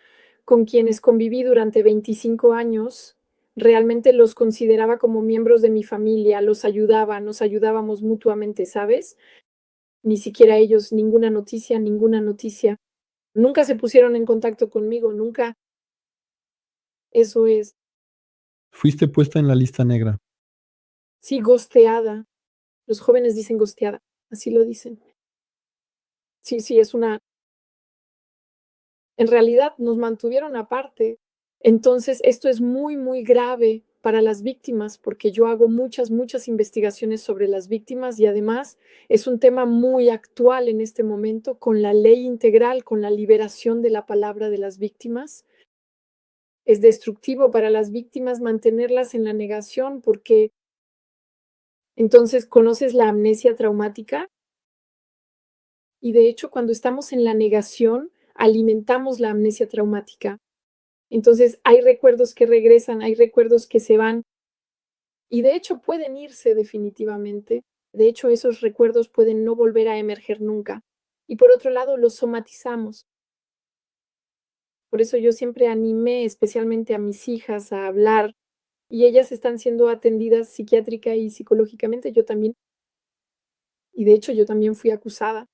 con quienes conviví durante 25 años, realmente los consideraba como miembros de mi familia, los ayudaba, nos ayudábamos mutuamente, ¿sabes? Ni siquiera ellos, ninguna noticia, ninguna noticia. Nunca se pusieron en contacto conmigo, nunca. Eso es, Fuiste puesta en la lista negra. sí, gosteada. Los jóvenes dicen gosteada, así lo dicen. Sí, sí, es una, en realidad nos mantuvieron aparte. Entonces, esto es muy, muy grave para las víctimas, porque yo hago muchas, muchas investigaciones sobre las víctimas y además es un tema muy actual en este momento con la ley integral, con la liberación de la palabra de las víctimas. Es destructivo para las víctimas mantenerlas en la negación porque entonces conoces la amnesia traumática y de hecho cuando estamos en la negación alimentamos la amnesia traumática. Entonces hay recuerdos que regresan, hay recuerdos que se van y de hecho pueden irse definitivamente. De hecho esos recuerdos pueden no volver a emerger nunca. Y por otro lado los somatizamos. Por eso yo siempre animé especialmente a mis hijas a hablar y ellas están siendo atendidas psiquiátrica y psicológicamente, yo también. Y de hecho yo también fui acusada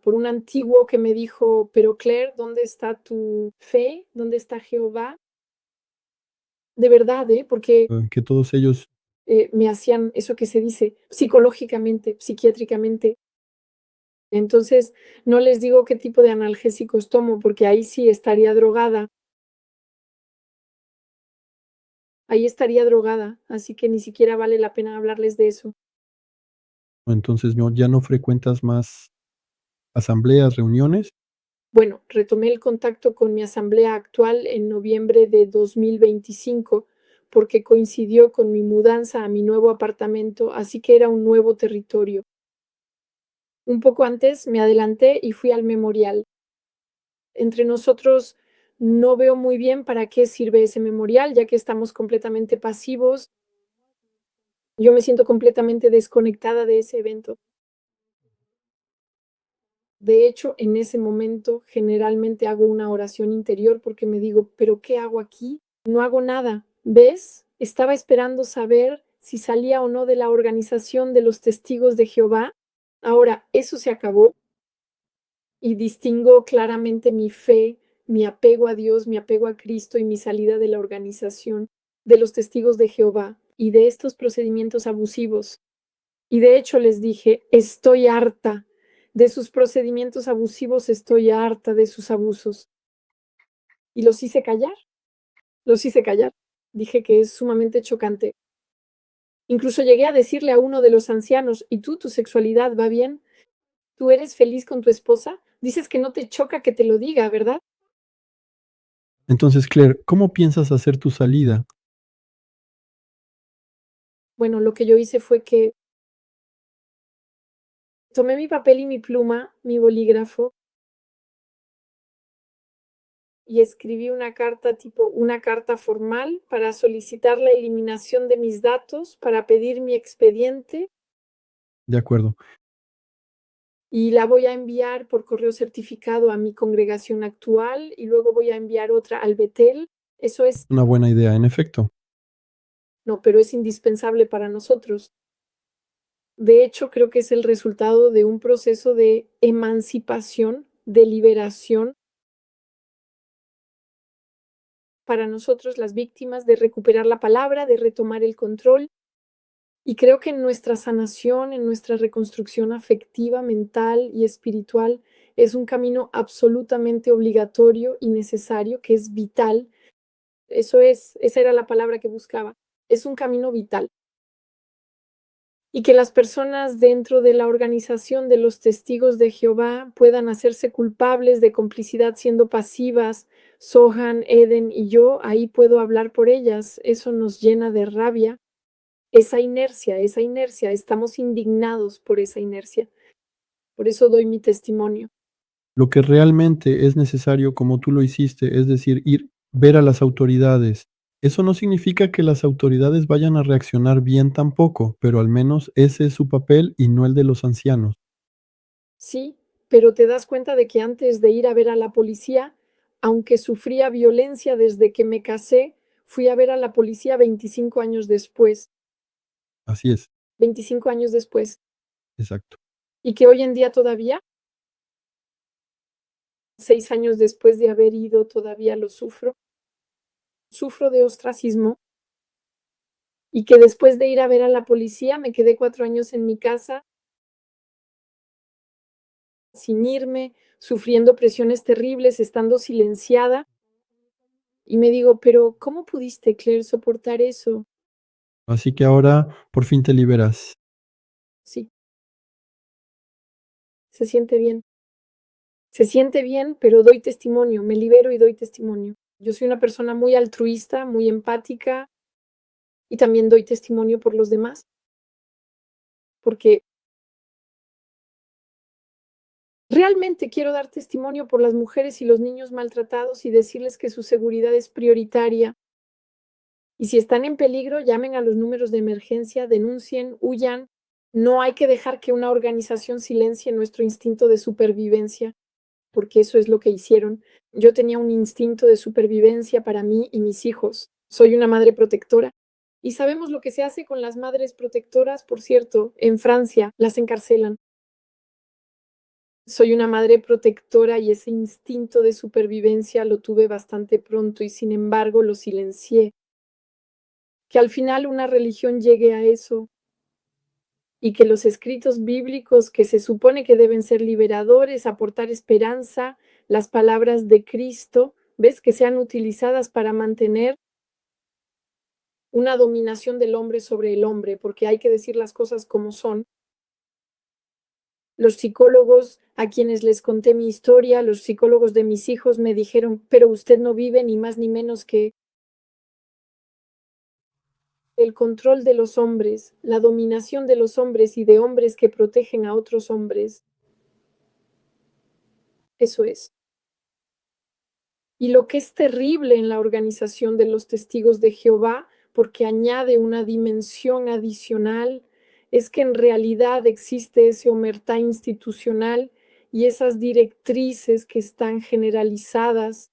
por un antiguo que me dijo, pero Claire, ¿dónde está tu fe? ¿Dónde está Jehová? De verdad, ¿eh? Porque Que todos ellos me hacían eso que se dice psicológicamente, psiquiátricamente. Entonces, no les digo qué tipo de analgésicos tomo, porque ahí sí estaría drogada, ahí estaría drogada, así que ni siquiera vale la pena hablarles de eso. entonces no, ya no frecuentas más asambleas, reuniones? Bueno, retomé el contacto con mi asamblea actual en noviembre de 2025 porque coincidió con mi mudanza a mi nuevo apartamento, así que era un nuevo territorio. Un poco antes me adelanté y fui al memorial. Entre nosotros no veo muy bien para qué sirve ese memorial, ya que estamos completamente pasivos. Yo me siento completamente desconectada de ese evento. De hecho, en ese momento generalmente hago una oración interior porque me digo, ¿pero qué hago aquí? No hago nada. ¿Ves? Estaba esperando saber si salía o no de la organización de los testigos de Jehová. Ahora, eso se acabó y distingo claramente mi fe, mi apego a Dios, mi apego a Cristo y mi salida de la organización de los testigos de Jehová y de estos procedimientos abusivos. Y de hecho les dije, estoy harta de sus procedimientos abusivos, estoy harta de sus abusos. Y los hice callar, los hice callar. Dije que es sumamente chocante. Incluso llegué a decirle a uno de los ancianos, ¿y tú, tu sexualidad va bien? ¿Tú eres feliz con tu esposa? Dices que no te choca que te lo diga, ¿verdad? Entonces, Claire, ¿cómo piensas hacer tu salida? Bueno, lo que yo hice fue que tomé mi papel y mi pluma, mi bolígrafo, y escribí una carta tipo una carta formal para solicitar la eliminación de mis datos, para pedir mi expediente De acuerdo, y la voy a enviar por correo certificado a mi congregación actual y luego voy a enviar otra al Betel. Eso es, una buena idea, en efecto. no, pero es indispensable para nosotros. De hecho, creo que es el resultado de un proceso de emancipación, de liberación para nosotros las víctimas, de recuperar la palabra, de retomar el control. Y creo que en nuestra sanación, en nuestra reconstrucción afectiva, mental y espiritual, es un camino absolutamente obligatorio y necesario, que es vital. Eso es, esa era la palabra que buscaba. Es un camino vital. Y que las personas dentro de la organización de los testigos de Jehová puedan hacerse culpables de complicidad siendo pasivas. Sohan, Eden y yo, ahí puedo hablar por ellas. Eso nos llena de rabia. Esa inercia, estamos indignados por esa inercia. Por eso doy mi testimonio. Lo que realmente es necesario, como tú lo hiciste, es decir, ir, ver a las autoridades. Eso no significa que las autoridades vayan a reaccionar bien tampoco, pero al menos ese es su papel y no el de los ancianos. Sí, pero te das cuenta de que antes de ir a ver a la policía, aunque sufría violencia desde que me casé, fui a ver a la policía 25 años después, Así es, 25 años después, exacto. y que hoy en día todavía, 6 años después de haber ido, todavía lo sufro. Sufro de ostracismo y que después de ir a ver a la policía me quedé 4 años en mi casa sin irme, sufriendo presiones terribles, estando silenciada. Y me digo, pero ¿cómo pudiste, Claire, soportar eso? Así que ahora por fin te liberas. Sí, se siente bien. Se siente bien, pero doy testimonio, me libero y doy testimonio. Yo soy una persona muy altruista, muy empática y también doy testimonio por los demás, porque realmente quiero dar testimonio por las mujeres y los niños maltratados y decirles que su seguridad es prioritaria. Y si están en peligro, llamen a los números de emergencia, denuncien, huyan. No hay que dejar que una organización silencie nuestro instinto de supervivencia, porque eso es lo que hicieron. Yo tenía un instinto de supervivencia para mí y mis hijos. Soy una madre protectora. Y sabemos lo que se hace con las madres protectoras, por cierto, en Francia las encarcelan. Soy una madre protectora y ese instinto de supervivencia lo tuve bastante pronto y sin embargo lo silencié. Que al final una religión llegue a eso y que los escritos bíblicos que se supone que deben ser liberadores, aportar esperanza, las palabras de Cristo, ves que sean utilizadas para mantener una dominación del hombre sobre el hombre, porque hay que decir las cosas como son. Los psicólogos a quienes les conté mi historia, los psicólogos de mis hijos me dijeron, pero usted no vive ni más ni menos que el control de los hombres, la dominación de los hombres y de hombres que protegen a otros hombres. Eso es. Y lo que es terrible en la organización de los testigos de Jehová, porque añade una dimensión adicional, es que en realidad existe ese omertá institucional y esas directrices que están generalizadas,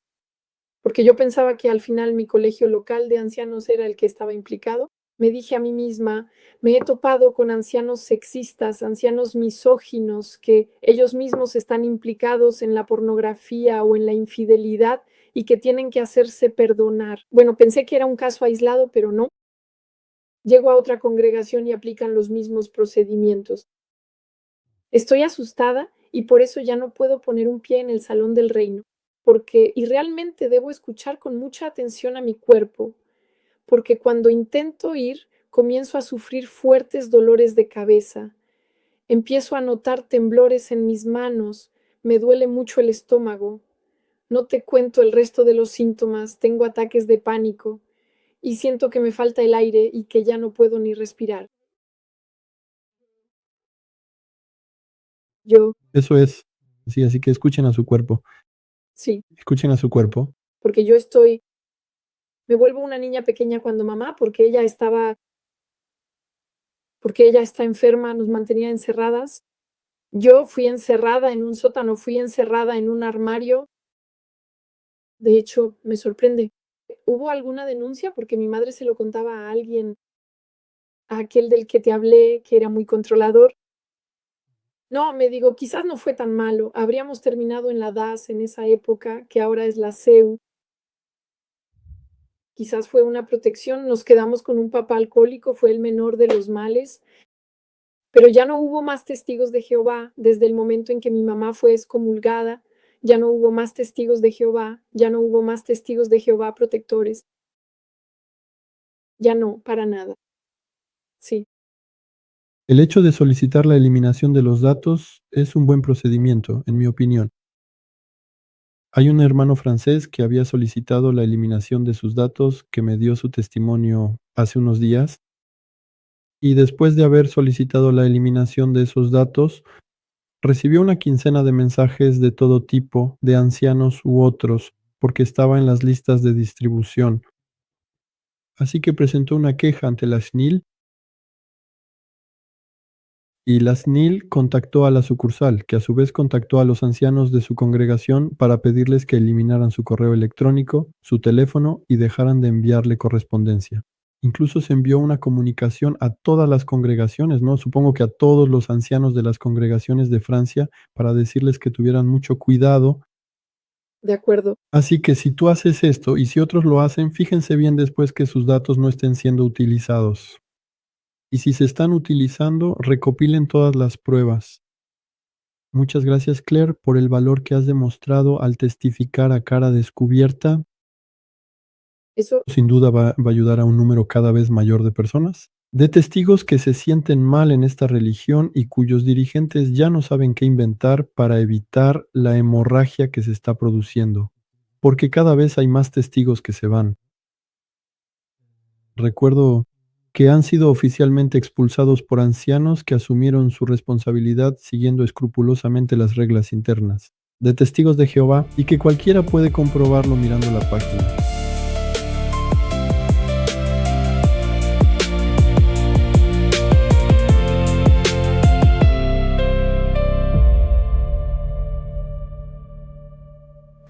porque yo pensaba que al final mi colegio local de ancianos era el que estaba implicado. Me dije a mí misma, me he topado con ancianos sexistas, ancianos misóginos, que ellos mismos están implicados en la pornografía o en la infidelidad y que tienen que hacerse perdonar. Bueno, pensé que era un caso aislado, pero no. Llego a otra congregación y aplican los mismos procedimientos. Estoy asustada y por eso ya no puedo poner un pie en el salón del reino, porque y realmente debo escuchar con mucha atención a mi cuerpo, porque cuando intento ir, comienzo a sufrir fuertes dolores de cabeza. Empiezo a notar temblores en mis manos, me duele mucho el estómago. No te cuento el resto de los síntomas, tengo ataques de pánico y siento que me falta el aire y que ya no puedo ni respirar. Yo, Eso es. Sí, así que escuchen a su cuerpo. sí, Escuchen a su cuerpo. porque me vuelvo una niña pequeña cuando mamá, porque ella está enferma, nos mantenía encerradas. Yo fui encerrada en un sótano, fui encerrada en un armario. De hecho, me sorprende. ¿Hubo alguna denuncia? Porque mi madre se lo contaba a alguien, a aquel del que te hablé, que era muy controlador. No, me digo, quizás no fue tan malo. Habríamos terminado en la DAS en esa época, que ahora es la CEU. Quizás fue una protección. Nos quedamos con un papá alcohólico, fue el menor de los males. Pero ya no hubo más testigos de Jehová desde el momento en que mi mamá fue excomulgada. Ya no hubo más testigos de Jehová, ya no hubo más testigos de Jehová protectores. Ya no, para nada. Sí, El hecho de solicitar la eliminación de los datos es un buen procedimiento, en mi opinión. Hay un hermano francés que había solicitado la eliminación de sus datos, que me dio su testimonio hace unos días, y después de haber solicitado la eliminación de esos datos, recibió una quincena de mensajes de todo tipo, de ancianos u otros, porque estaba en las listas de distribución. Así que presentó una queja ante la SNIL y la SNIL contactó a la sucursal, que a su vez contactó a los ancianos de su congregación para pedirles que eliminaran su correo electrónico, su teléfono y dejaran de enviarle correspondencia. Incluso se envió una comunicación a todas las congregaciones, ¿no? Supongo que a todos los ancianos de las congregaciones de Francia para decirles que tuvieran mucho cuidado. de acuerdo. Así que si tú haces esto y si otros lo hacen, fíjense bien después que sus datos no estén siendo utilizados. Y si se están utilizando, recopilen todas las pruebas. Muchas gracias, Claire, por el valor que has demostrado al testificar a cara descubierta. Eso, Sin duda va a ayudar a un número cada vez mayor de personas. De testigos que se sienten mal en esta religión y cuyos dirigentes ya no saben qué inventar para evitar la hemorragia que se está produciendo. Porque cada vez hay más testigos que se van. Recuerdo que han sido oficialmente expulsados por ancianos que asumieron su responsabilidad siguiendo escrupulosamente las reglas internas de Testigos de Jehová y que cualquiera puede comprobarlo mirando la página.